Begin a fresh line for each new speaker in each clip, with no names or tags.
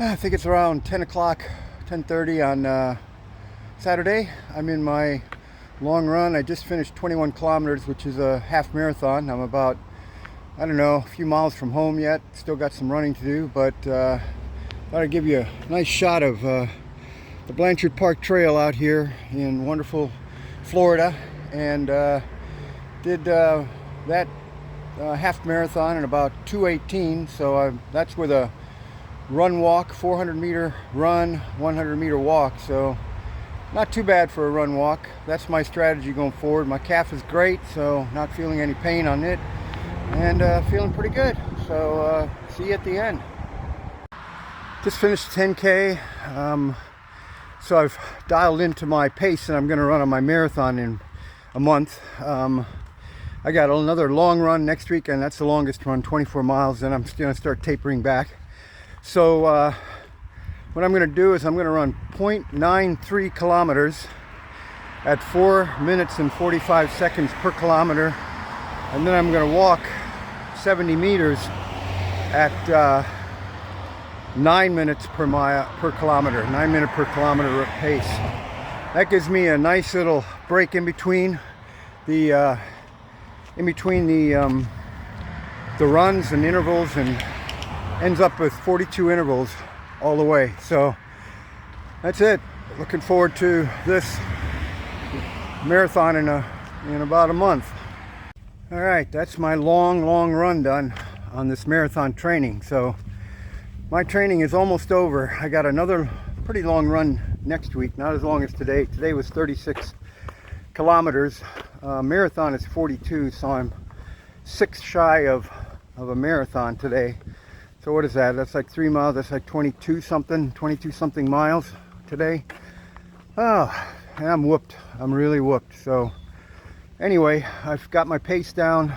I think it's around 10 o'clock, 10:30 on Saturday. I'm in my long run. I just finished 21 kilometers, which is a half marathon. I'm about, I don't know, a few miles from home yet. Still got some running to do, but thought I'd give you a nice shot of the Blanchard Park Trail out here in wonderful Florida, and did that half marathon in about 2:18. So that's with a run walk, 400 meter run, 100 meter walk. So not too bad for a run walk. That's my strategy going forward. My calf is great, so not feeling any pain on it, and feeling pretty good. So see you at the end. Just finished 10K. So I've dialed into my pace, and I'm going to run on my marathon in a month. I got another long run next week, and that's the longest run, 24 miles. Then I'm going to start tapering back. So what I'm going to do is I'm going to run 0.93 kilometers at 4 minutes and 45 seconds per kilometer, and then I'm going to walk 70 meters at 9 minutes per kilometer, 9 minute per kilometer pace. That gives me a nice little break in between the runs and intervals, and ends up with 42 intervals all the way. So that's it. Looking forward to this marathon in about a month. All right, that's my long run done on this marathon training. So my training is almost over. I got another pretty long run next week, not as long as today. Today was 36 kilometers. Marathon is 42, so I'm 6 shy of a marathon today. So what is that? That's like 3 miles. That's like 22 something miles today. Oh, and I'm whooped. I'm really whooped. So anyway, I've got my pace down.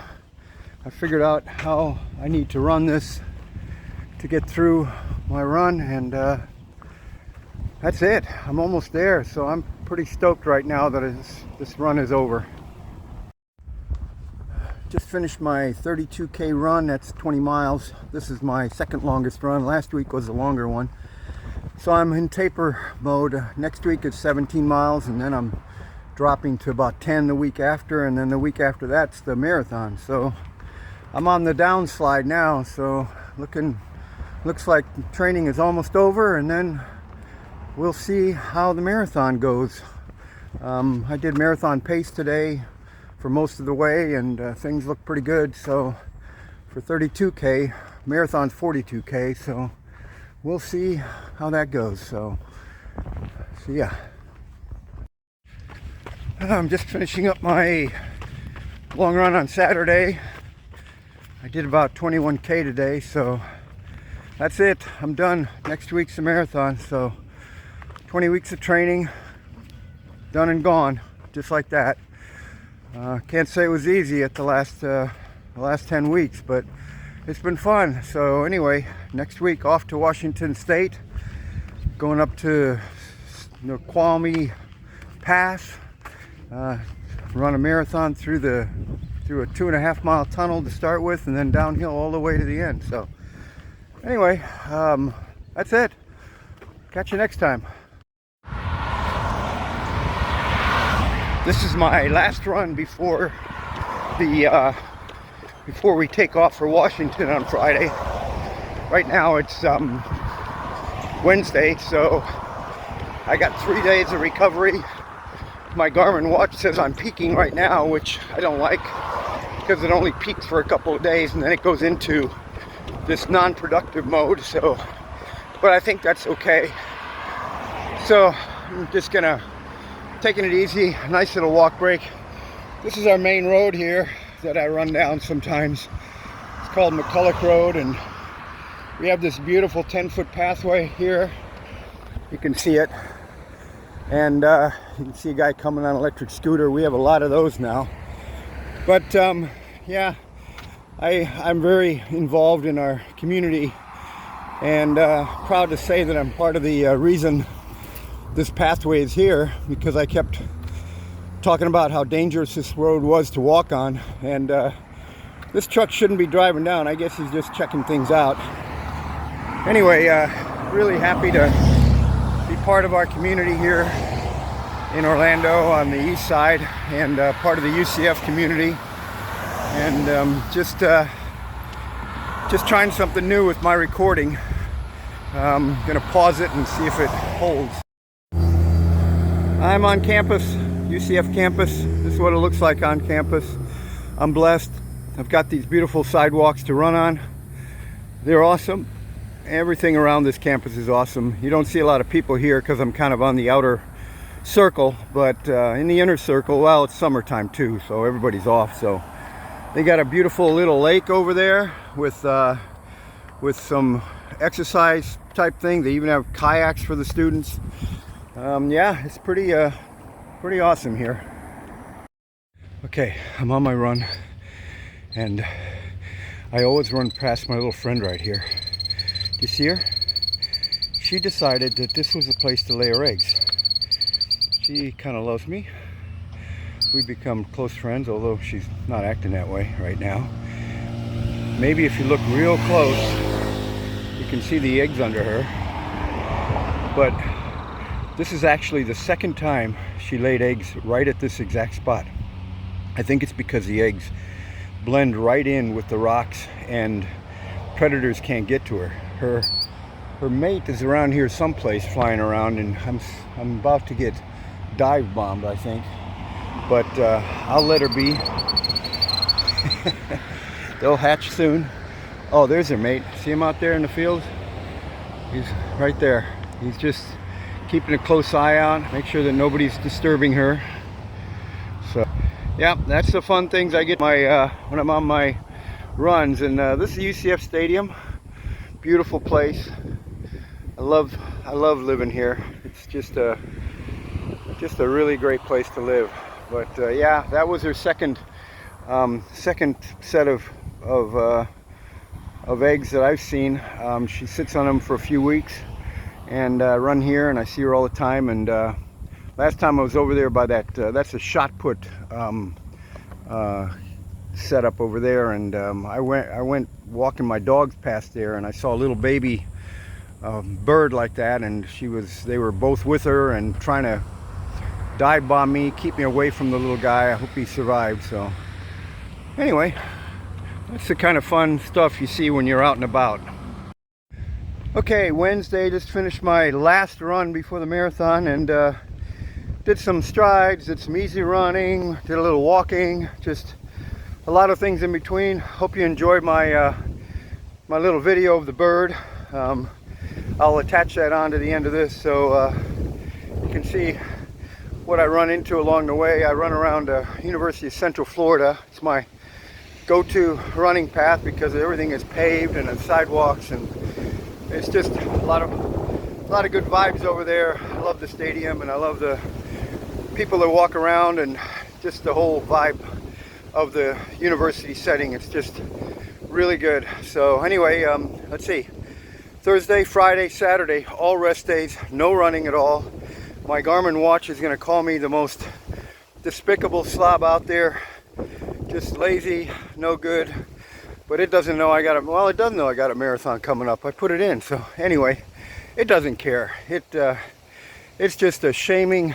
I figured out how I need to run this to get through my run, and that's it. I'm almost there. So I'm pretty stoked right now that this run is over. Just finished my 32K run. That's 20 miles. This is my second longest run. Last week was a longer one. So I'm in taper mode. Next week is 17 miles, and then I'm dropping to about 10 the week after, and then the week after that's the marathon. So I'm on the downslide now. So looks like training is almost over, and then we'll see how the marathon goes. I did marathon pace today for most of the way, and things look pretty good. So for 32K, marathon's 42K, so we'll see how that goes. So see ya. I'm just finishing up my long run on Saturday. I did about 21K today, so that's it. I'm done. Next week's a marathon, so 20 weeks of training done and gone, just like that. Can't say it was easy at the last 10 weeks, but it's been fun. So anyway, next week off to Washington State, going up to Snoqualmie Pass, run a marathon through a 2.5 mile tunnel to start with, and then downhill all the way to the end. So anyway, that's it. Catch you next time. This is my last run before we take off for Washington on Friday. Right now it's Wednesday, so I got 3 days of recovery. My Garmin watch says I'm peaking right now, which I don't like, because it only peaks for a couple of days and then it goes into this non-productive mode. So, but I think that's okay. So I'm just taking it easy, nice little walk break. This is our main road here that I run down sometimes. It's called McCulloch Road, and we have this beautiful 10-foot pathway here. You can see it, and you can see a guy coming on an electric scooter. We have a lot of those now. But yeah, I'm very involved in our community, and proud to say that I'm part of the reason this pathway is here, because I kept talking about how dangerous this road was to walk on, and this truck shouldn't be driving down. I guess he's just checking things out. Anyway, really happy to be part of our community here in Orlando on the east side, and part of the UCF community, and just trying something new with my recording. I'm gonna pause it and see if it holds. I'm on campus, UCF campus. This is what it looks like on campus. I'm blessed. I've got these beautiful sidewalks to run on. They're awesome. Everything around this campus is awesome. You don't see a lot of people here because I'm kind of on the outer circle, but in the inner circle, well, it's summertime too, so everybody's off. So they got a beautiful little lake over there with some exercise type thing. They even have kayaks for the students. Yeah, it's pretty awesome here. Okay, I'm on my run, and I always run past my little friend right here. Do you see her? She decided that this was the place to lay her eggs. She kind of loves me. We've become close friends, although she's not acting that way right now. Maybe if you look real close, you can see the eggs under her. But this is actually the second time she laid eggs right at this exact spot. I think it's because the eggs blend right in with the rocks and predators can't get to her. Her mate is around here someplace flying around, and I'm about to get dive bombed, I think, but I'll let her be. They'll hatch soon. Oh, there's her mate. See him out there in the field? He's right there. He's just keeping a close eye out, make sure that nobody's disturbing her. So yeah, that's the fun things I get when I'm on my runs. And this is UCF Stadium. Beautiful place. I love living here. It's just a really great place to live. But yeah, that was her second set of eggs that I've seen. She sits on them for a few weeks, and run here, and I see her all the time. And last time I was over there by that's a shot put setup over there, and I went walking my dogs past there, and I saw a little baby bird like that, and they were both with her and trying to dive bomb me, keep me away from the little guy. I hope he survived. So anyway, that's the kind of fun stuff you see when you're out and about. Okay, Wednesday, just finished my last run before the marathon, and did some strides, did some easy running, did a little walking, just a lot of things in between. Hope you enjoyed my my little video of the bird. I'll attach that on to the end of this, so you can see what I run into along the way. I run around University of Central Florida. It's my go-to running path because everything is paved and it's sidewalks, and it's just a lot of good vibes over there. I love the stadium, and I love the people that walk around, and just the whole vibe of the university setting. It's just really good. So anyway, let's see. Thursday, Friday, Saturday, all rest days, no running at all. My Garmin watch is going to call me the most despicable slob out there. Just lazy, no good. But it doesn't know it does know I got a marathon coming up. I put it in. So anyway, it doesn't care. It's just a shaming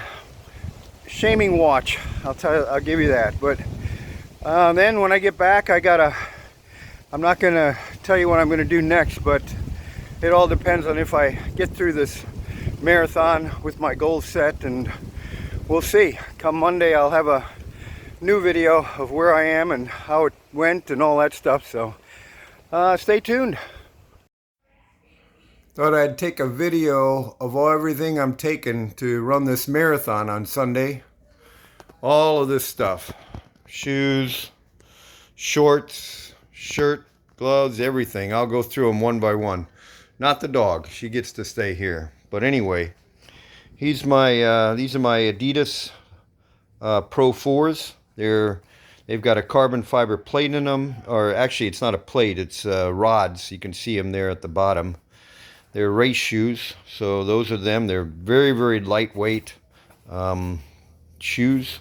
watch. I'll give you that. But then when I get back, I'm not going to tell you what I'm going to do next, but it all depends on if I get through this marathon with my goals set, and we'll see. Come Monday, I'll have a new video of where I am and how it went and all that stuff. So stay tuned. Thought I'd take a video of everything I'm taking to run this marathon on Sunday. All of this stuff. Shoes, shorts, shirt, gloves, everything. I'll go through them one by one. Not the dog. She gets to stay here. But anyway, these are my Adidas Pro 4s. They've got a carbon fiber plate in them. Or actually, it's not a plate. It's rods. You can see them there at the bottom. They're race shoes. So those are them. They're very, very lightweight shoes.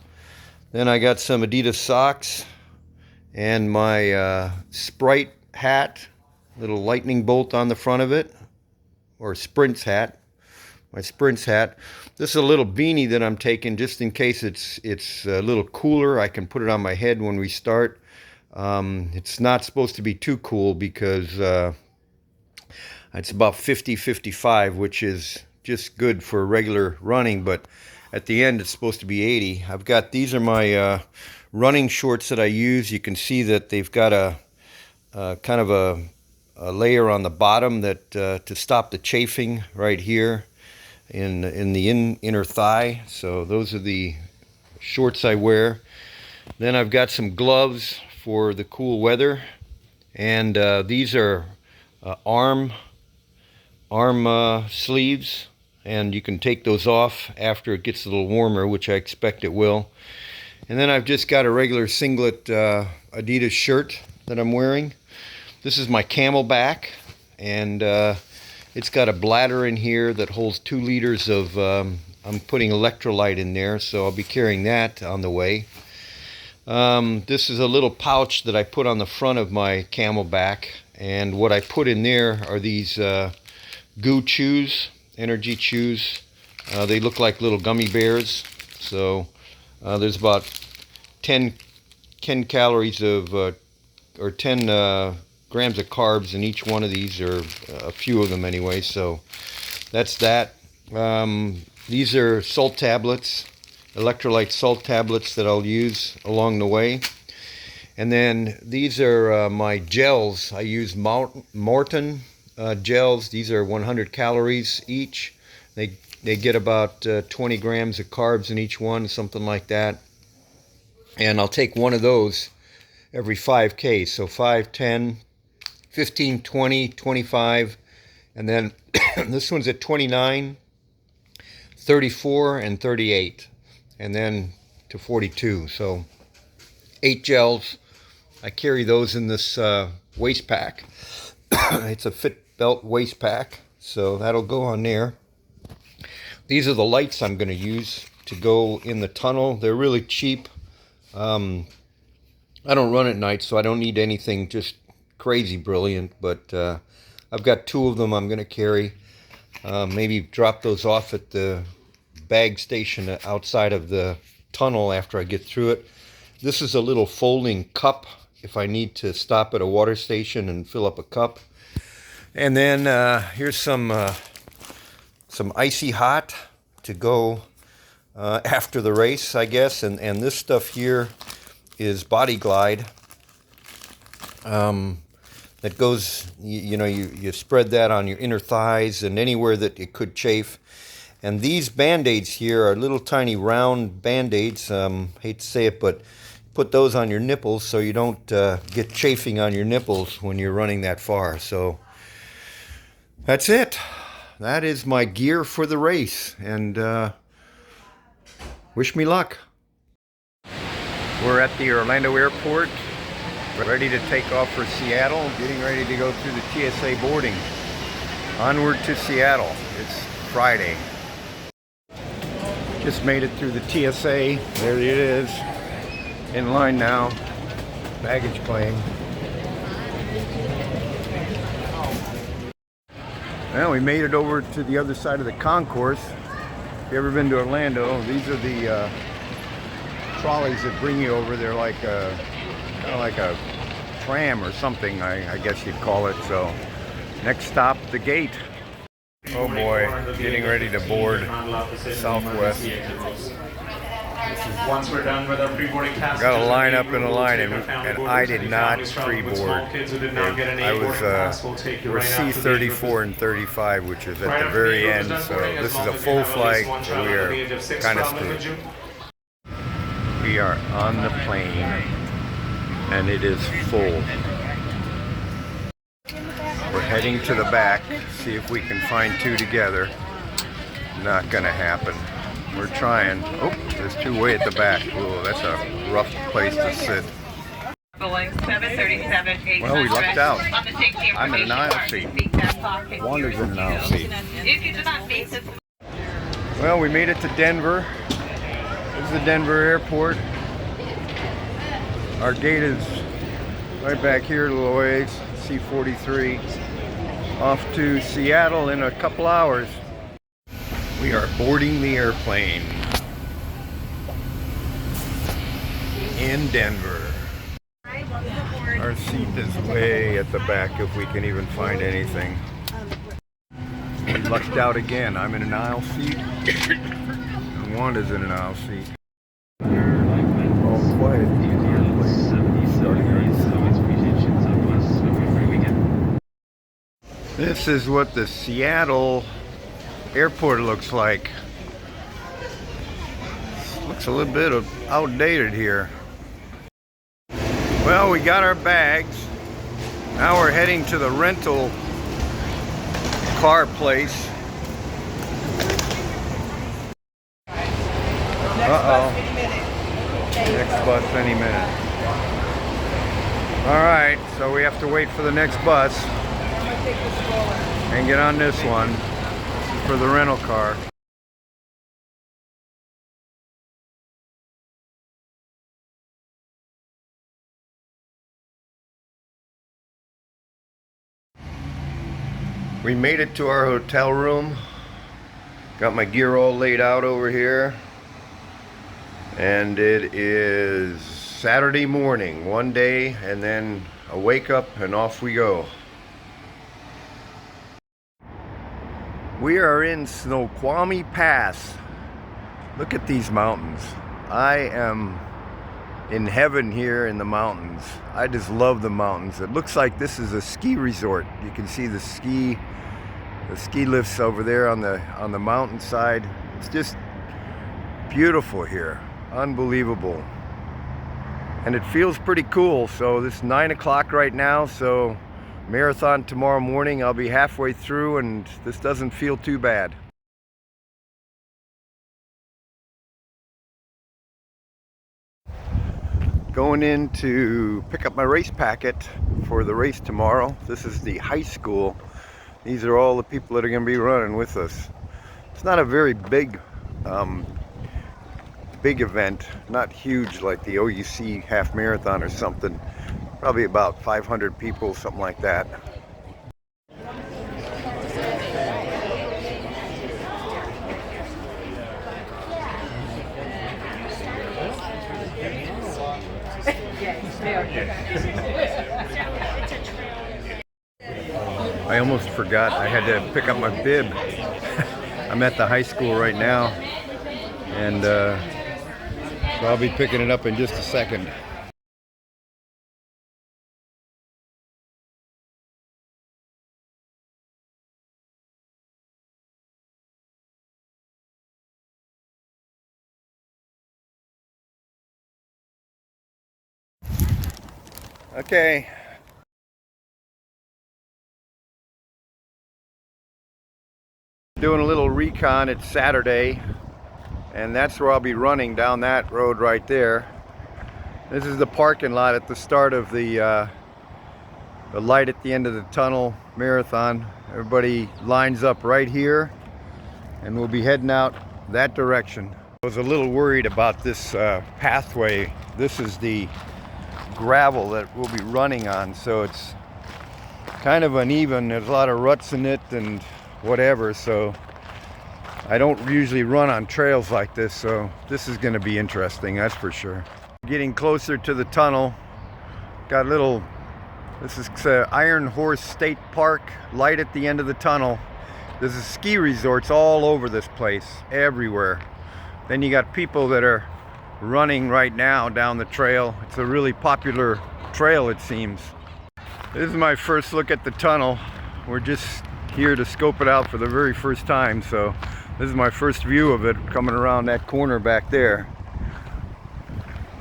Then I got some Adidas socks. And my Sprite hat, little lightning bolt on the front of it.
or sprints hat. My sprints hat. This is a little beanie that I'm taking just in case it's a little cooler. I can put it on my head when we start. It's not supposed to be too cool because it's about 50-55, which is just good for regular running, but at the end it's supposed to be 80. I've got, these are my running shorts that I use. You can see that they've got a kind of a layer on the bottom that to stop the chafing right here in the inner thigh. So those are the shorts I wear. Then I've got some gloves for the cool weather, and these are arm sleeves, and you can take those off after it gets a little warmer, which I expect it will. And then I've just got a regular singlet Adidas shirt that I'm wearing. This is my Camelback, and it's got a bladder in here that holds 2 liters of, I'm putting electrolyte in there, so I'll be carrying that on the way. This is a little pouch that I put on the front of my Camelback, and what I put in there are these goo chews, energy chews. They look like little gummy bears. So there's about 10 calories of, or 10 grams of carbs in each one of these, or a few of them anyway. So that's that. These are salt tablets, electrolyte salt tablets that I'll use along the way. And then these are my gels. I use Maurten gels. These are 100 calories each. They get about 20 grams of carbs in each one, something like that. And I'll take one of those every 5K. So 5, 10, 15, 20, 25. And then this one's at 29, 34, and 38. And then to 42. So 8 gels. I carry those in this waist pack. It's a fit belt waist pack, so that'll go on there. These are the lights I'm going to use to go in the tunnel. They're really cheap. I don't run at night, so I don't need anything just crazy brilliant, but I've got 2 of them I'm going to carry. Maybe drop those off at the bag station outside of the tunnel after I get through it. This is a little folding cup if I need to stop at a water station and fill up a cup. And then here's some icy hot to go after the race, I guess. And this stuff here is Body Glide. That goes, you spread that on your inner thighs and anywhere that it could chafe. And these Band-Aids here are little tiny round Band-Aids. Hate to say it, but put those on your nipples so you don't get chafing on your nipples when you're running that far. So that's it. That is my gear for the race, and wish me luck. We're at the Orlando airport, ready to take off for Seattle, getting ready to go through the TSA boarding. Onward to Seattle. It's Friday. Just made it through the TSA. There it is. In line now. Baggage claim. Well, we made it over to the other side of the concourse. If you ever been to Orlando, these are the trolleys that bring you over. They're like kind of like a tram or something, I guess you'd call it. So next stop, the gate. Oh boy, getting ready to board Southwest.
Once we're done with our pre-boarding tasks,
got to line up in a line, and I did not pre-board. I was we're C34 and 35, which is at the very end, so this is a full flight, so we are kind of screwed. We are on the plane, and it is full. We're heading to the back, see if we can find 2 together. Not gonna happen. We're trying. Oh, there's 2 way at the back. Ooh, that's a rough place to sit. Well, we lucked out. I'm in an aisle seat. Wanda's in an aisle seat. Well, we made it to Denver. This is the Denver airport. Our gate is right back here a little ways, C43. Off to Seattle in a couple hours. We are boarding the airplane in Denver. Our seat is way at the back if we can even find anything. We lucked out again. I'm in an aisle seat and Wanda's in an aisle seat. All quiet in the airplane. Starting already. This is what the Seattle airport looks like. Looks a little bit outdated here. Well, we got our bags. Now we're heading to the rental car place. Uh-oh. Next bus any minute. Alright, so we have to wait for the next bus and get on this one for the rental car. We made it to our hotel room. Got my gear all laid out over here. And it is Saturday morning, one day, and then a wake up and off we go. We are in Snoqualmie Pass. Look at these mountains. I am in heaven here in the mountains. I just love the mountains. It looks like this is a ski resort. You can see the ski lifts over there on the mountainside. It's just beautiful here. Unbelievable. And it feels pretty cool. So this is 9 o'clock right now, so marathon tomorrow morning. I'll be halfway through and this doesn't feel too bad. Going in to pick up my race packet for the race tomorrow. This is the high school. These are all the people that are going to be running with us. It's not a very big event, not huge like the OUC half marathon or something. Probably about 500 people, something like that. I almost forgot I had to pick up my bib. I'm at the high school right now, and so I'll be picking it up in just a second. Okay. Doing a little recon. It's Saturday, and that's where I'll be running, down that road right there. This is the parking lot at the start of the light at the end of the tunnel marathon. Everybody lines up right here, and we'll be heading out that direction. I was a little worried about this pathway. This is the gravel that we'll be running on, so it's kind of uneven. There's a lot of ruts in it and whatever, so I don't usually run on trails like this, so this is going to be interesting, that's for sure. Getting closer to the tunnel. Got a little, this is Iron Horse State Park, light at the end of the tunnel. There's ski resorts all over this place, everywhere. Then you got people that are running right now down the trail. It's a really popular trail, it seems. This is my first look at the tunnel. We're just here to scope it out for the very first time, so this is my first view of it coming around that corner back there.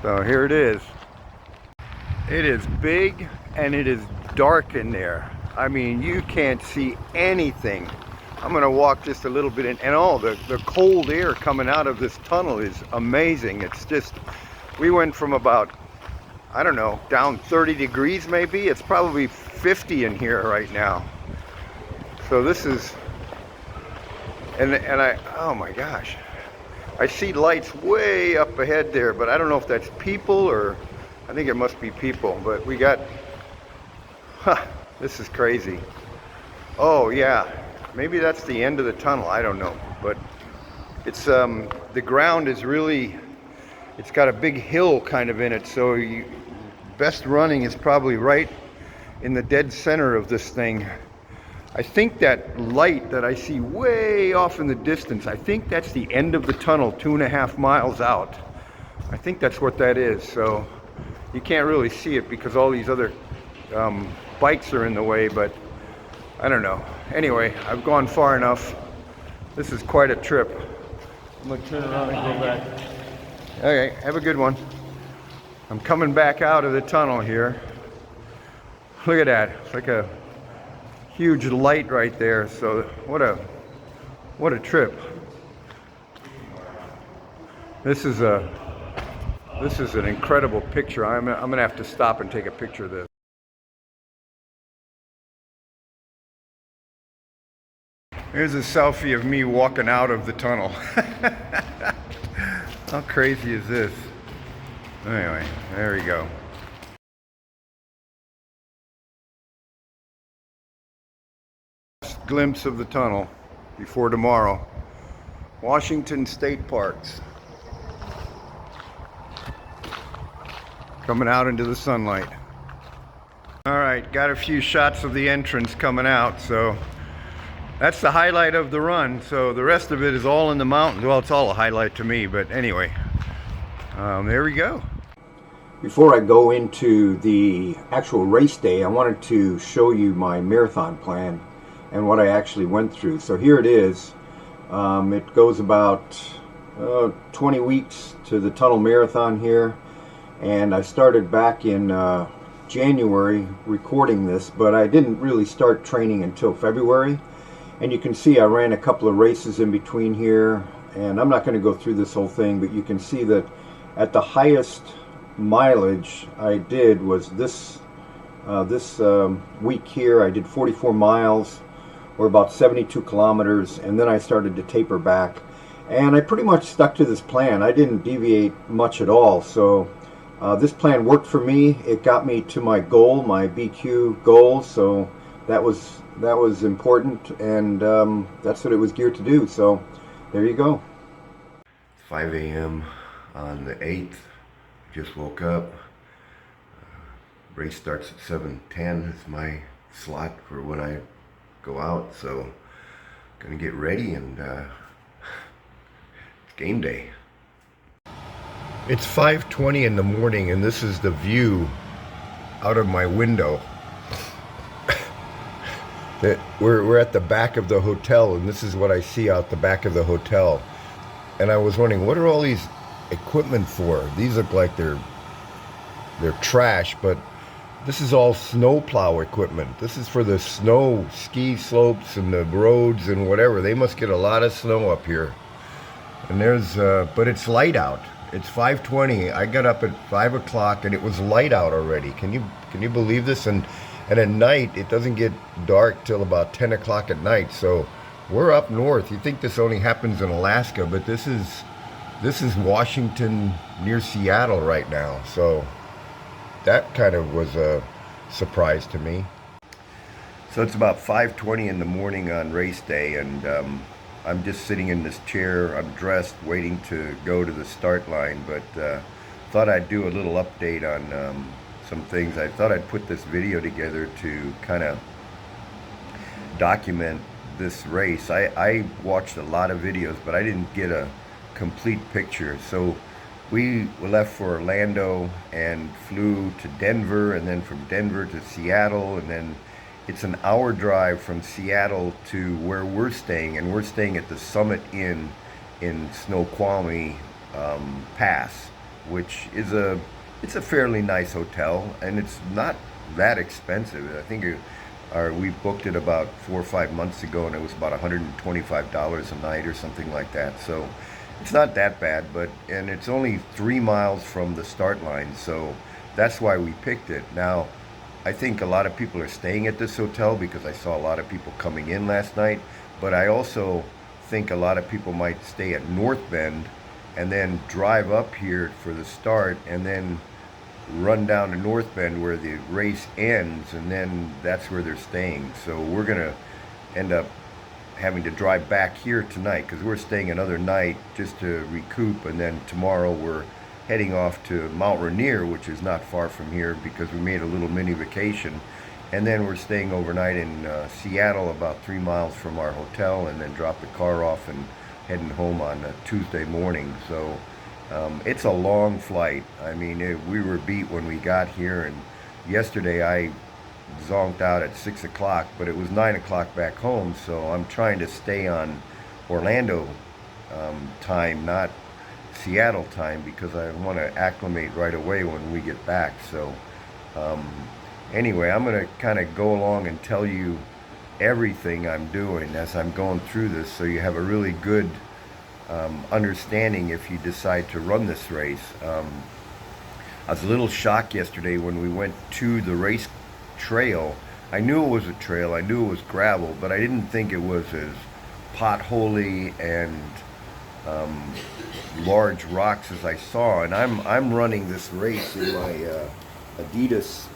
So here it is. It is big and it is dark in there. I mean, you can't see anything. I'm gonna walk just a little bit in, and the cold air coming out of this tunnel is amazing. It's just, we went from about, I don't know, down 30 degrees maybe. It's probably 50 in here right now. So this is, and oh my gosh, I see lights way up ahead there, but I don't know if that's people or, I think it must be people, but we got, this is crazy. Oh yeah, maybe that's the end of the tunnel, I don't know. But it's the ground is really, it's got a big hill kind of in it, so best running is probably right in the dead center of this thing. I think that light that I see way off in the distance, I think that's the end of the tunnel, 2.5 miles out. I think that's what that is. So you can't really see it because all these other bikes are in the way, but I don't know. Anyway, I've gone far enough. This is quite a trip. I'm gonna turn around and go back. Okay, have a good one. I'm coming back out of the tunnel here. Look at that, it's like a huge light right there. So what a trip. This is an incredible picture. I'm gonna have to stop and take a picture of this. Here's a selfie of me walking out of the tunnel. How crazy is this? Anyway, there we go. Glimpse of the tunnel before tomorrow. Washington State Parks. Coming out into the sunlight. All right, got a few shots of the entrance coming out, so that's the highlight of the run. So the rest of it is all in the mountains. Well, it's all a highlight to me, but anyway, there we go. Before I go into the actual race day, I wanted to show you my marathon plan and what I actually went through. So here it is. It goes about 20 weeks to the tunnel marathon here, and I started back in January recording this, but I didn't really start training until February. And you can see I ran a couple of races in between here, and I'm not going to go through this whole thing, but you can see that at the highest mileage I did was this week here. I did 44 miles, or about 72 kilometers, and then I started to taper back, and I pretty much stuck to this plan. I didn't deviate much at all, so this plan worked for me. It got me to my goal, my BQ goal, so that was important, and that's what it was geared to do. So there you go. 5 a.m. on the 8th. Just woke up. Race starts at 7:10. It's my slot for when I go out, so gonna get ready, and it's game day. It's 5:20 in the morning, and this is the view out of my window. That we're at the back of the hotel, and this is what I see out the back of the hotel. And I was wondering, what are all these equipment for? These look like they're trash, but this is all snow plow equipment. This is for the snow ski slopes and the roads and whatever. They must get a lot of snow up here. And there's but it's light out. It's 5:20. I got up at 5 o'clock and it was light out already. Can you believe this? And at night it doesn't get dark till about 10 o'clock at night. So we're up north. You think this only happens in Alaska, but this is Washington near Seattle right now. So that kind of was a surprise to me. So it's about 5:20 in the morning on race day, and I'm just sitting in this chair. I'm dressed, waiting to go to the start line, but thought I'd do a little update on some things. I thought I'd put this video together to kind of document this race. I watched a lot of videos, but I didn't get a complete picture. So we left for Orlando and flew to Denver, and then from Denver to Seattle, and then it's an hour drive from Seattle to where we're staying, and we're staying at the Summit Inn in Snoqualmie Pass, which is it's a fairly nice hotel, and it's not that expensive. I think we booked it about 4 or 5 months ago, and it was about $125 a night or something like that. So it's not that bad, and it's only 3 miles from the start line, so that's why we picked it. Now, I think a lot of people are staying at this hotel because I saw a lot of people coming in last night, but I also think a lot of people might stay at North Bend and then drive up here for the start and then run down to North Bend where the race ends, and then that's where they're staying. So we're gonna end up having to drive back here tonight because we're staying another night just to recoup, and then tomorrow we're heading off to Mount Rainier, which is not far from here because we made a little mini vacation, and then we're staying overnight in Seattle, about 3 miles from our hotel, and then drop the car off and heading home on Tuesday morning. So it's a long flight. I mean, we were beat when we got here, and yesterday I zonked out at 6 o'clock, but it was 9 o'clock back home, so I'm trying to stay on Orlando time, not Seattle time, because I want to acclimate right away when we get back. So anyway, I'm going to kind of go along and tell you everything I'm doing as I'm going through this, so you have a really good understanding if you decide to run this race. I was a little shocked yesterday when we went to the race trail. I knew it was a trail, I knew it was gravel, but I didn't think it was as potholy and large rocks as I saw. And I'm running this race in my Adidas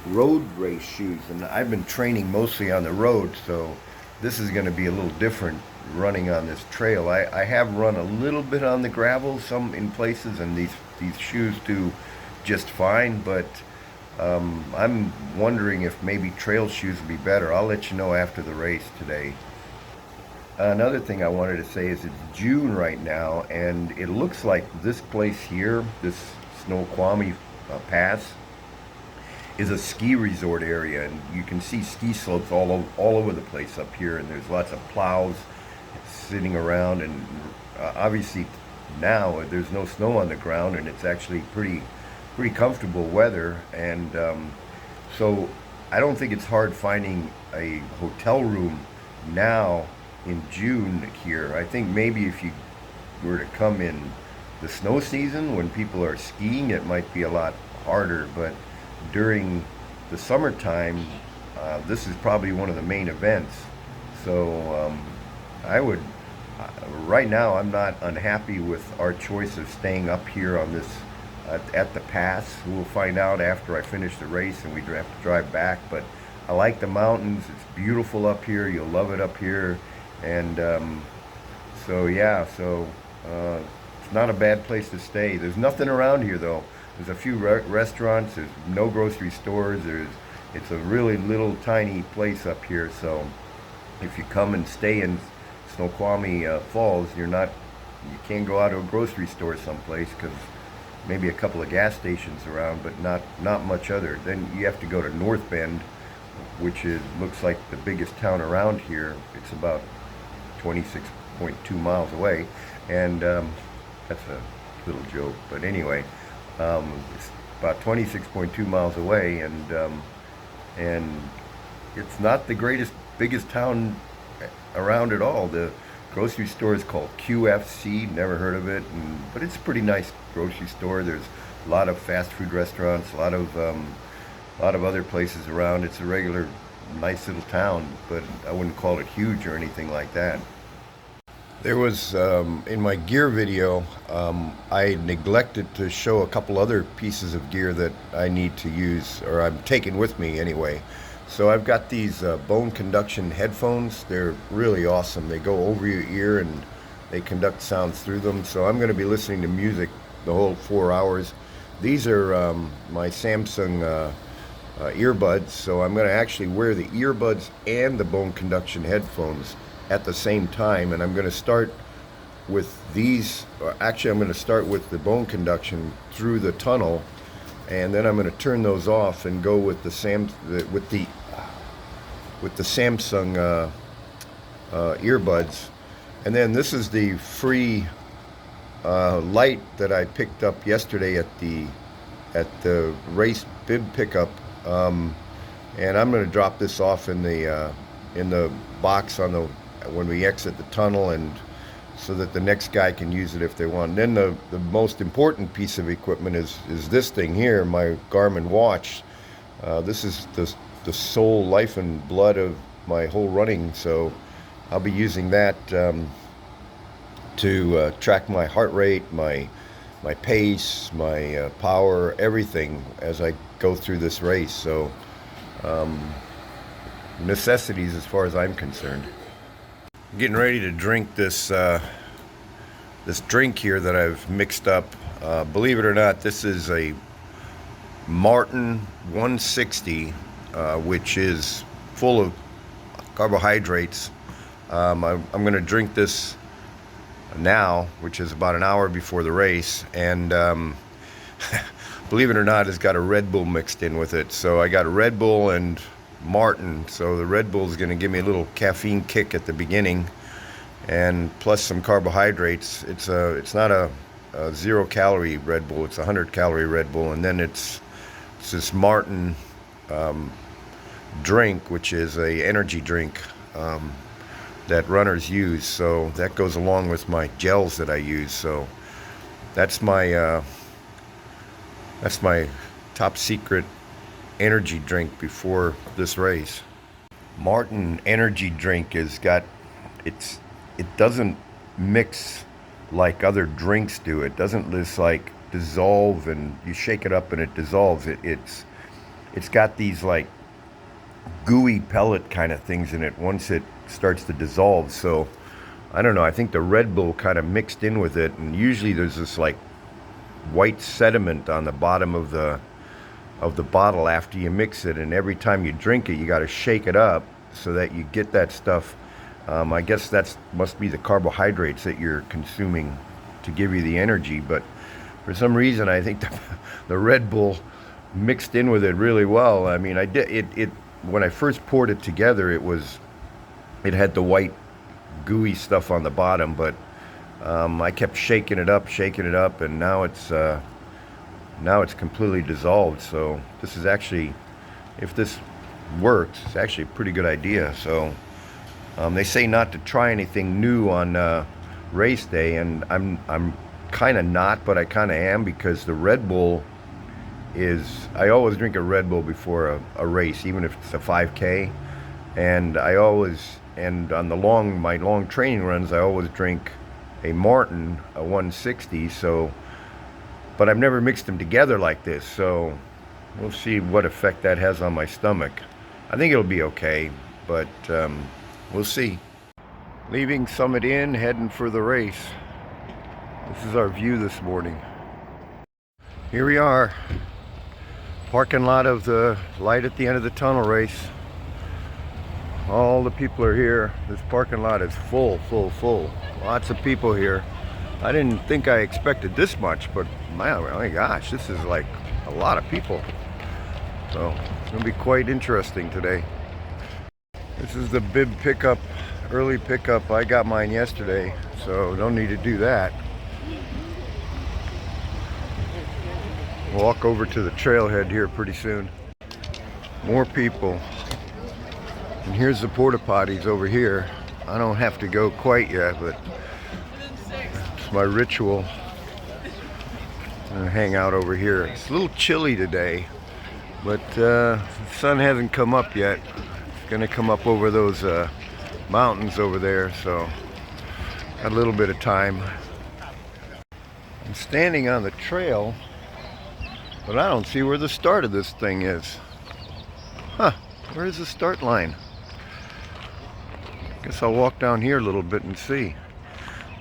road race shoes, and I've been training mostly on the road, so this is going to be a little different running on this trail. I have run a little bit on the gravel, some in places, and these shoes do just fine, but I'm wondering if maybe trail shoes would be better. I'll let you know after the race today. Another thing I wanted to say is it's June right now, and it looks like this place here, this Snoqualmie Pass, is a ski resort area, and you can see ski slopes all over the place up here, and there's lots of plows sitting around, and obviously now there's no snow on the ground, and it's actually pretty comfortable weather, and so I don't think it's hard finding a hotel room now in June here. I think maybe if you were to come in the snow season when people are skiing, it might be a lot harder, but during the summertime, this is probably one of the main events. So I would, right now I'm not unhappy with our choice of staying up here on this at the pass. We'll find out after I finish the race and we have to drive back, but I like the mountains. It's beautiful up here. You'll love it up here. And so yeah, so it's not a bad place to stay. There's nothing around here though. There's a few restaurants, there's no grocery stores, it's a really little tiny place up here, so if you come and stay in Snoqualmie Falls, you can't go out to a grocery store someplace, because maybe a couple of gas stations around, but not much other. Then you have to go to North Bend, which looks like the biggest town around here. It's about 26.2 miles away, and that's a little joke, but anyway, it's about 26.2 miles away, and it's not the biggest town around at all. The grocery store is called QFC, never heard of it, but it's a pretty nice grocery store. There's a lot of fast food restaurants, a lot of other places around. It's a regular nice little town, but I wouldn't call it huge or anything like that. There was, in my gear video, I neglected to show a couple other pieces of gear that I need to use, or I'm taking with me anyway. So I've got these bone conduction headphones. They're really awesome. They go over your ear and they conduct sounds through them. So I'm going to be listening to music the whole 4 hours. These are my Samsung earbuds, so I'm going to actually wear the earbuds and the bone conduction headphones at the same time, and I'm going to start with these. Actually, I'm going to start with the bone conduction through the tunnel, and then I'm going to turn those off and go with the Samsung earbuds. And then this is the free light that I picked up yesterday at the race bib pickup, and I'm going to drop this off in the box when we exit the tunnel, and so that the next guy can use it if they want. And then the most important piece of equipment is this thing here, my Garmin watch. This is the soul, life and blood of my whole running, so I'll be using that to track my heart rate, my pace, my power, everything as I go through this race. So necessities as far as I'm concerned. I'm getting ready to drink this this drink here that I've mixed up. Believe it or not, this is a Maurten 160, which is full of carbohydrates. I'm going to drink this now, which is about an hour before the race, and believe it or not, it's got a Red Bull mixed in with it. So I got Red Bull and Maurten. So the Red Bull is going to give me a little caffeine kick at the beginning, and plus some carbohydrates. It's not a 0-calorie Red Bull. It's a 100-calorie Red Bull, and then it's this Maurten drink, which is a energy drink that runners use. So that goes along with my gels that I use. So that's my top secret energy drink before this race. Maurten energy drink it doesn't mix like other drinks do. It doesn't just like dissolve and you shake it up and it dissolves. It's got these like gooey pellet kind of things in it once it starts to dissolve. So I don't know, I think the Red Bull kind of mixed in with it, and usually there's this like white sediment on the bottom of the bottle after you mix it, and every time you drink it you got to shake it up so that you get that stuff. I guess that must be the carbohydrates that you're consuming to give you the energy, but for some reason I think the Red Bull mixed in with it really well. I mean, I did it when I first poured it together, it had the white gooey stuff on the bottom, but I kept shaking it up, and now it's completely dissolved. So this is actually, if this works, it's actually a pretty good idea. So they say not to try anything new on race day, and I'm kind of not, but I kind of am, because the Red Bull I always drink a Red Bull before a race, even if it's a 5K, and on my long training runs I always drink a Maurten, a 160. So, but I've never mixed them together like this, so we'll see what effect that has on my stomach. I think it'll be okay, but we'll see. Leaving Summit Inn, heading for the race. This is our view this morning. Here we are, parking lot of the light at the end of the tunnel race. All the people are here. This parking lot is full. Lots of people here. I didn't think I expected this much, but my gosh, this is like a lot of people. So it's gonna be quite interesting today. This is the bib pickup, early pickup. I got mine yesterday, so don't need to do that. Walk over to the trailhead here pretty soon. More people. And here's the Porta Potties over here. I don't have to go quite yet, but it's my ritual. I'm gonna hang out over here. It's a little chilly today, but the sun hasn't come up yet. It's gonna come up over those mountains over there, so got a little bit of time. I'm standing on the trail, but I don't see where the start of this thing is. Huh, where's the start line? Guess I'll walk down here a little bit and see.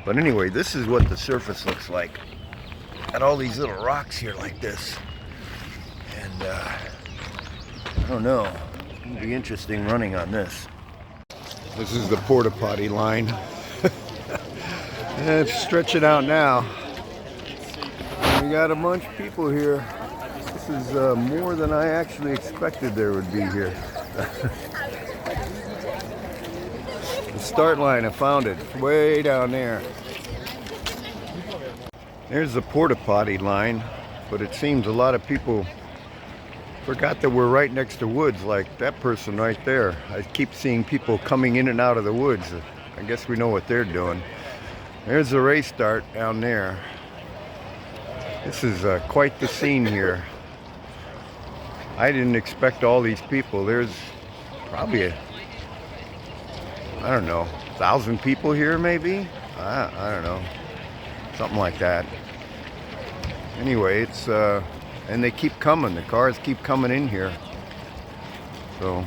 But anyway, this is what the surface looks like. Got all these little rocks here like this. And I don't know, it's gonna be interesting running on this. This is the Porta Potty line. Let's stretch it out now. We got a bunch of people here. This is more than I actually expected there would be here. The start line, I found it. It's way down there. There's the Porta Potty line, but it seems a lot of people forgot that we're right next to woods, like that person right there. I keep seeing people coming in and out of the woods. I guess we know what they're doing. There's the race start down there. This is quite the scene here. I didn't expect all these people. There's probably I don't know, 1,000 people here maybe? I don't know, something like that. Anyway, it's and they keep coming. The cars keep coming in here. So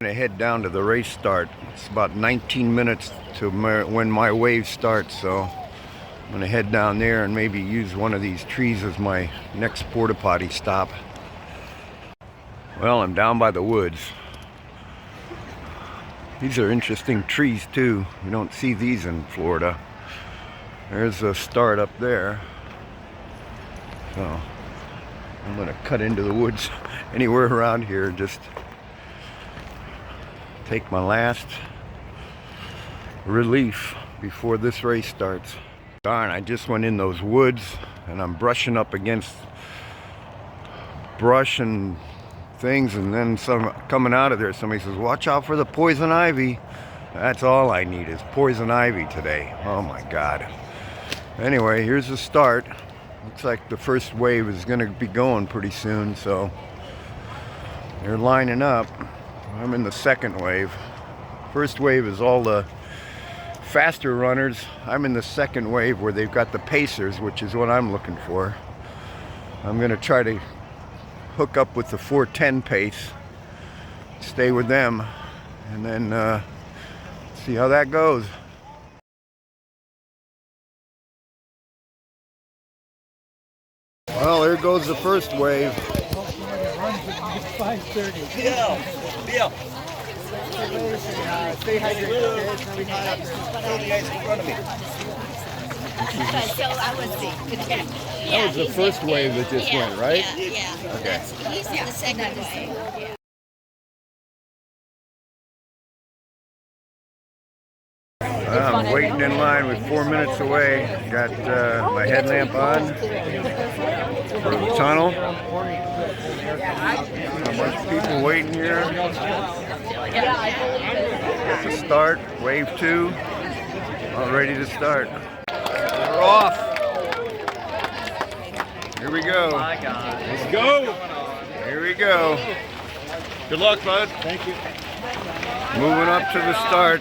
gonna head down to the race start. It's about 19 minutes to when my wave starts, so I'm gonna head down there and maybe use one of these trees as my next porta potty stop. Well, I'm down by the woods. These are interesting trees too. You don't see these in Florida. There's a start up there. So I'm gonna cut into the woods anywhere around here, just take my last relief before this race starts. Darn, I just went in those woods and I'm brushing up against brush and things, and then some coming out of there, somebody says, watch out for the poison ivy. That's all I need is poison ivy today. Oh my God. Anyway, here's the start. Looks like the first wave is gonna be going pretty soon, so they're lining up. I'm in the second wave. First wave is all the faster runners. I'm in the second wave where they've got the pacers, which is what I'm looking for. I'm gonna try to hook up with the 4:10 pace, stay with them, and then see how that goes. Well, there goes the first wave.
Bill.
Stay hydrated.
So I was there.
That was the first wave that just went, right?
Yeah.
Okay.
He's in the second wave. Yeah.
I'm waiting in line with 4 minutes away. Got my headlamp on for the tunnel. A bunch of people waiting here. Got the start, wave 2, all ready to start. We're off. Here we go. Let's go. Here we go. Good luck, bud. Thank you. Moving up to the start.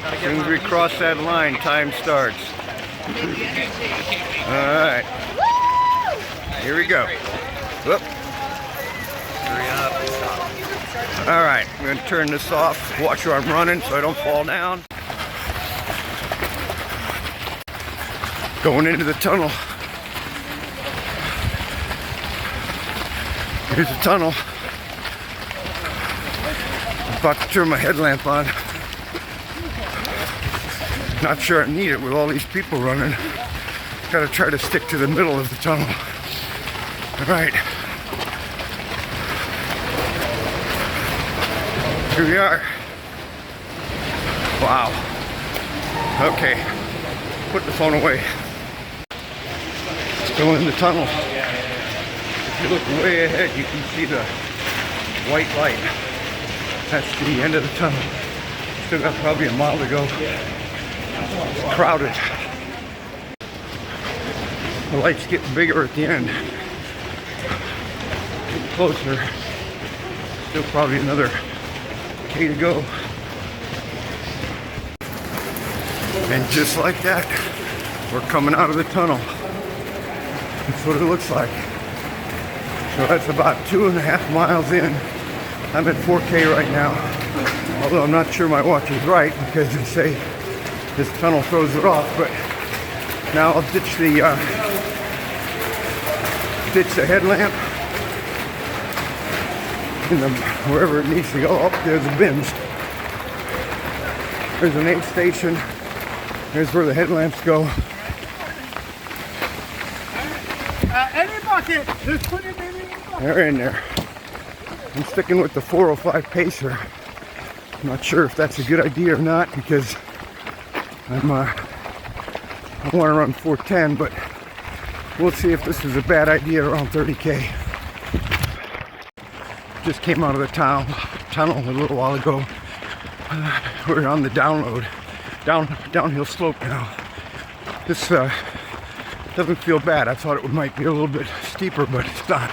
As soon as we cross that line, time starts. All right. Here we go. Whoop. All right, I'm going to turn this off. Watch where I'm running so I don't fall down. Going into the tunnel. Here's the tunnel. I'm about to turn my headlamp on. Not sure I need it with all these people running. Gotta try to stick to the middle of the tunnel. All right. Here we are. Wow. Okay. Put the phone away. Still in the tunnel. If you look way ahead, you can see the white light. That's the end of the tunnel. Still got probably a mile to go. It's crowded. The light's getting bigger at the end. Getting closer. Still probably another K to go. And just like that, we're coming out of the tunnel. That's what it looks like. So that's about 2.5 miles in. I'm at 4K right now. Although I'm not sure my watch is right because they say this tunnel throws it off. But now I'll ditch the headlamp and wherever it needs to go. Up there's the bins. There's an aid station. There's where the headlamps go.
Any bucket, just put it in any bucket.
They're in there. I'm sticking with the 405 pacer. I'm not sure if that's a good idea or not because I want to run 410, but we'll see if this is a bad idea around 30K. Just came out of the tunnel a little while ago. We're on the downhill slope now. This doesn't feel bad. I thought it might be a little bit steeper, but it's not.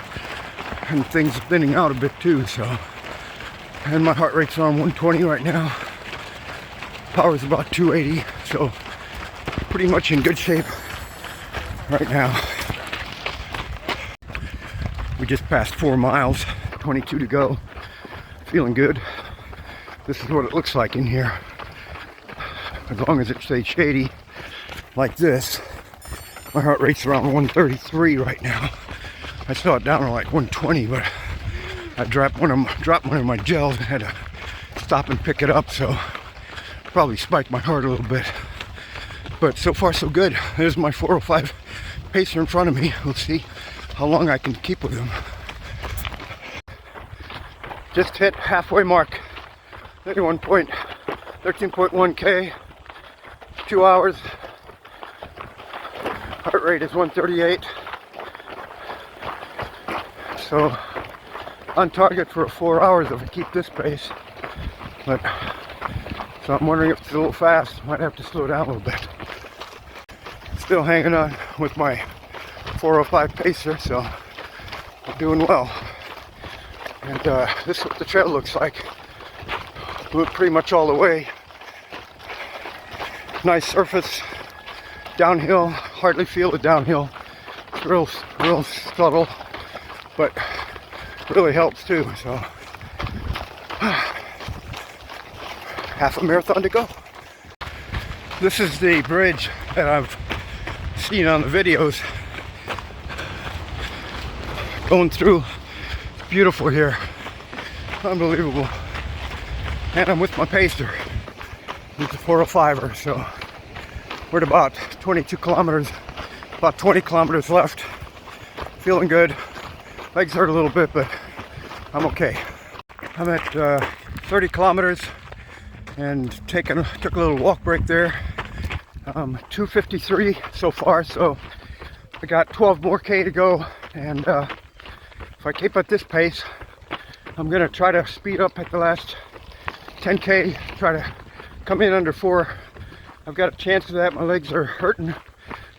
And things are thinning out a bit too, so. And my heart rate's on 120 right now. Power's about 280, so pretty much in good shape right now. We just passed 4 miles, 22 to go.
feeling good. This is what it looks like in here. As long as it stays shady like this. My heart rate's around 133 right now. I saw it down to like 120, but I dropped one of my gels and had to stop and pick it up, so probably spiked my heart a little bit. But so far so good. There's my 405 pacer in front of me. We'll see how long I can keep with him. Just hit halfway mark. 13.1K. 2 hours. Heart rate is 138. So on target for 4 hours if I keep this pace. But so I'm wondering if it's a little fast. Might have to slow down a little bit. Still hanging on with my 405 pacer, so I'm doing well. And this is what the trail looks like. Blew it pretty much all the way. Nice surface. Downhill. Hardly feel the downhill. It's real subtle, but really helps too. So half a marathon to go. This is the bridge that I've seen on the videos. Going through. It's beautiful here. Unbelievable. And I'm with my pacer. He's a 405er, so we're at about 22 kilometers. About 20 kilometers left. Feeling good. Legs hurt a little bit, but I'm okay. I'm at 30 kilometers and took a little walk break there. 2:53 so far, so I got 12 more K to go, and if I keep at this pace, I'm gonna try to speed up at the last 10K, try to come in under 4. I've got a chance of that. My legs are hurting,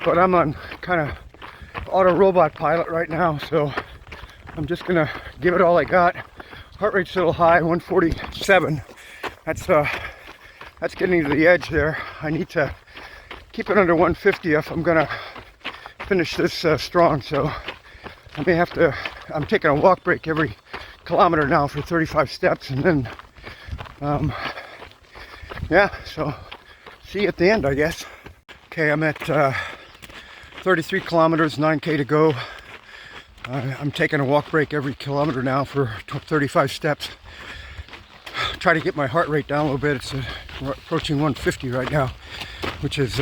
but I'm on kind of auto robot pilot right now, so I'm just gonna give it all I got. Heart rate's a little high, 147. That's getting to the edge there. I need to keep it under 150 if I'm gonna finish this strong. So I may have to. I'm taking a walk break every kilometer now for 35 steps, and then yeah. So see you at the end, I guess. Okay, I'm at 33 kilometers, 9K to go. I'm taking a walk break every kilometer now for 35 steps. Try to get my heart rate down a little bit. It's approaching 150 right now, which is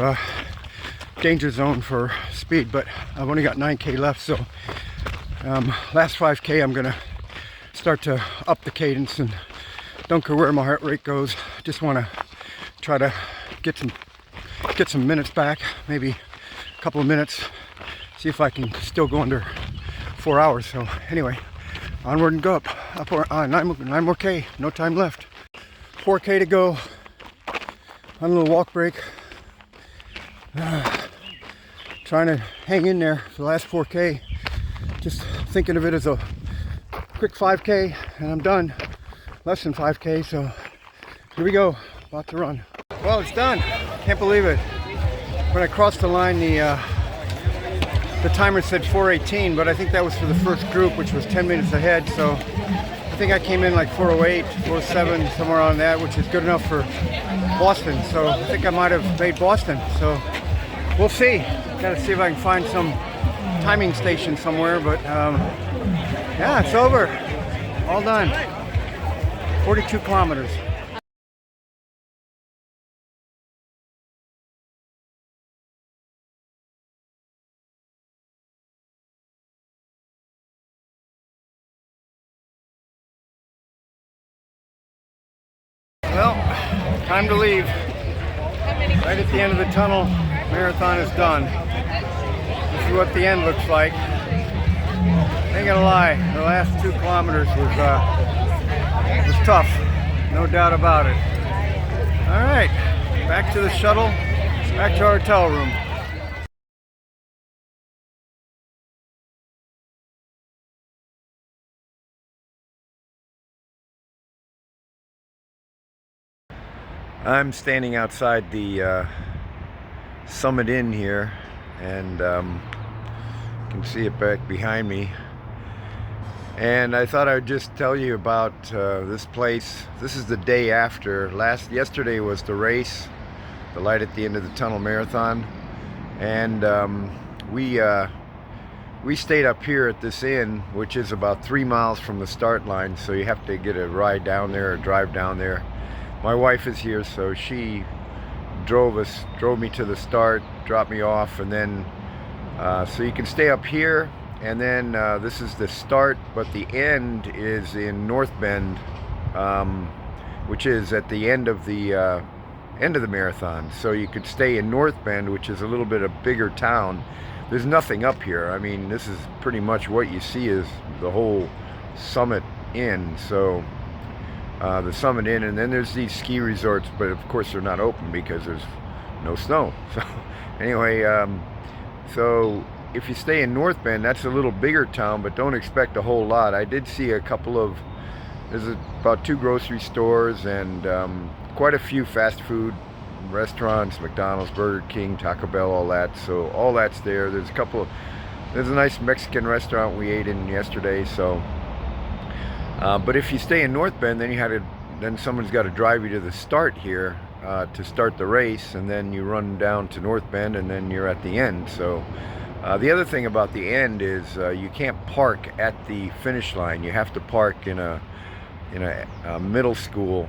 danger zone for speed, but I've only got 9K left, so last 5K I'm gonna start to up the cadence, and don't care where my heart rate goes. Just want to try to get some minutes back, maybe a couple of minutes, see if I can still go under 4 hours. So anyway, onward and go up or 9 more K, no time left. 4K to go on a little walk break. Trying to hang in there for the last 4K, just thinking of it as a quick 5K, and I'm done. Less than 5K, so here we go, about to run. Well, it's done. Can't believe it. When I crossed the line, the timer said 4:18, but I think that was for the first group, which was 10 minutes ahead. So I think I came in like 4:08, 4:07, somewhere on that, which is good enough for Boston. So I think I might have made Boston. So we'll see. Got to see if I can find some timing station somewhere. But yeah, it's over. All done. 42 kilometers. Well, time to leave. Right at the end of the tunnel, marathon is done. This is what the end looks like. Ain't gonna lie, the last 2 kilometers was tough, no doubt about it. All right, back to the shuttle, back to our hotel room. I'm standing outside the Summit Inn here, and you can see it back behind me.
And I thought I would just tell you about this place. This is the day after. Yesterday was the race, the light at the end of the tunnel marathon, and we stayed up here at this inn, which is about 3 miles from the start line, so you have to get a ride down there or drive down there. My wife is here, so she drove me to the start, dropped me off, and then so you can stay up here, and then this is the start, but the end is in North Bend, which is at the end of the marathon. So you could stay in North Bend, which is a little bit of bigger town. There's nothing up here. I mean, this is pretty much what you see is the whole Summit Inn. So the Summit Inn, and then there's these ski resorts, but of course they're not open because there's no snow. So anyway, so if you stay in North Bend, that's a little bigger town, but don't expect a whole lot. I did see there's about 2 grocery stores and quite a few fast food restaurants, McDonald's, Burger King, Taco Bell, all that. So all that's there. There's a nice Mexican restaurant we ate in yesterday. So but if you stay in North Bend, then someone's got to drive you to the start here to start the race, and then you run down to North Bend, and then you're at the end. So the other thing about the end is you can't park at the finish line. You have to park in a middle school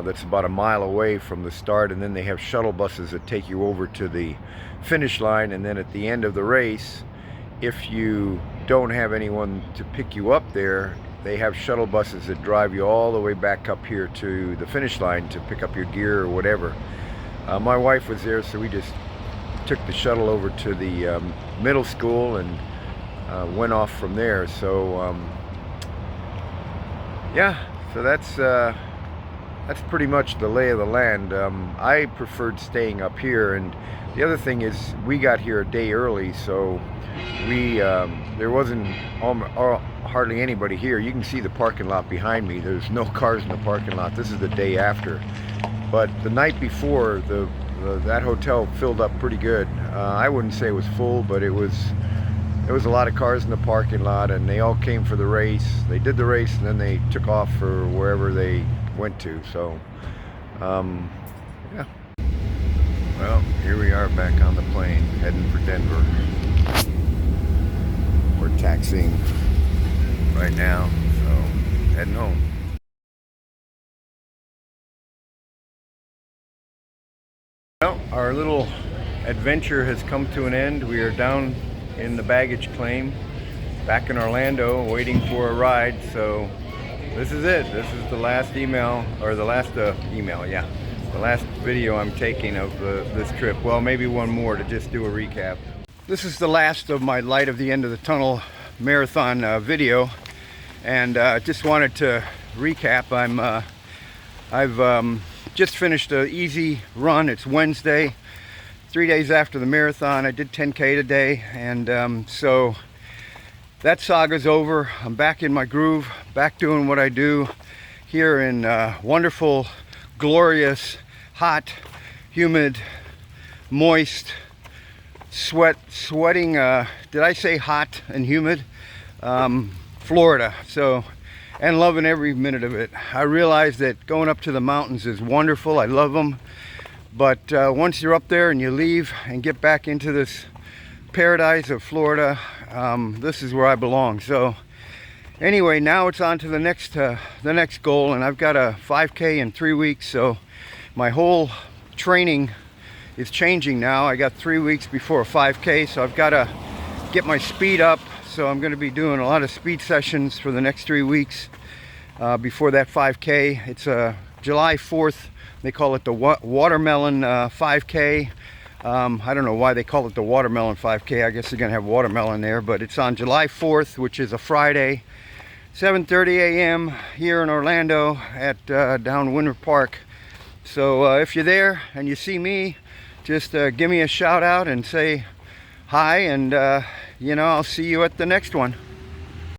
that's about a mile away from the start, and then they have shuttle buses that take you over to the finish line. And then at the end of the race, if you don't have anyone to pick you up there, they have shuttle buses that drive you all the way back up here to the finish line to pick up your gear or whatever. My wife was there, so we just took the shuttle over to the middle school and went off from there. So yeah, so that's pretty much the lay of the land. I preferred staying up here, and the other thing is we got here a day early, so there wasn't hardly anybody here. You can see the parking lot behind me. There's no cars in the parking lot. This is the day after, but the night before, that hotel filled up pretty good. I wouldn't say it was full, but there was a lot of cars in the parking lot, and they all came for the race. They did the race, and then they took off for wherever they went to. So yeah, well, here we are back on the plane heading for Denver. We're taxiing right now, so heading home. Well, our little adventure has come to an end. We are down in the baggage claim back in Orlando waiting for a ride. So this is it. This is the last the last video I'm taking of this trip. Well, maybe one more to just do a recap. This is the last of my light of the end of the tunnel marathon video, and just wanted to recap. I've just finished an easy run. It's Wednesday, 3 days after the marathon. I did 10K today, and so that saga's over. I'm back in my groove, back doing what I do here in wonderful, glorious, hot, humid, moist, sweating, did I say hot and humid? Florida. So, and loving every minute of it. I realize that going up to the mountains is wonderful. I love them. But once you're up there and you leave and get back into this paradise of Florida, this is where I belong. So anyway, now it's on to the next goal, and I've got a 5K in 3 weeks. So my whole training is changing now. I got 3 weeks before a 5K, so I've got to get my speed up. So I'm going to be doing a lot of speed sessions for the next 3 weeks before that 5K. It's July 4th. They call it the watermelon 5K. I don't know why they call it the watermelon 5K. I guess they're going to have watermelon there, but it's on July 4th, which is a Friday, 7:30 a.m. here in Orlando at down Winter Park. So if you're there and you see me, just give me a shout out and say hi, and you know, I'll see you at the next one.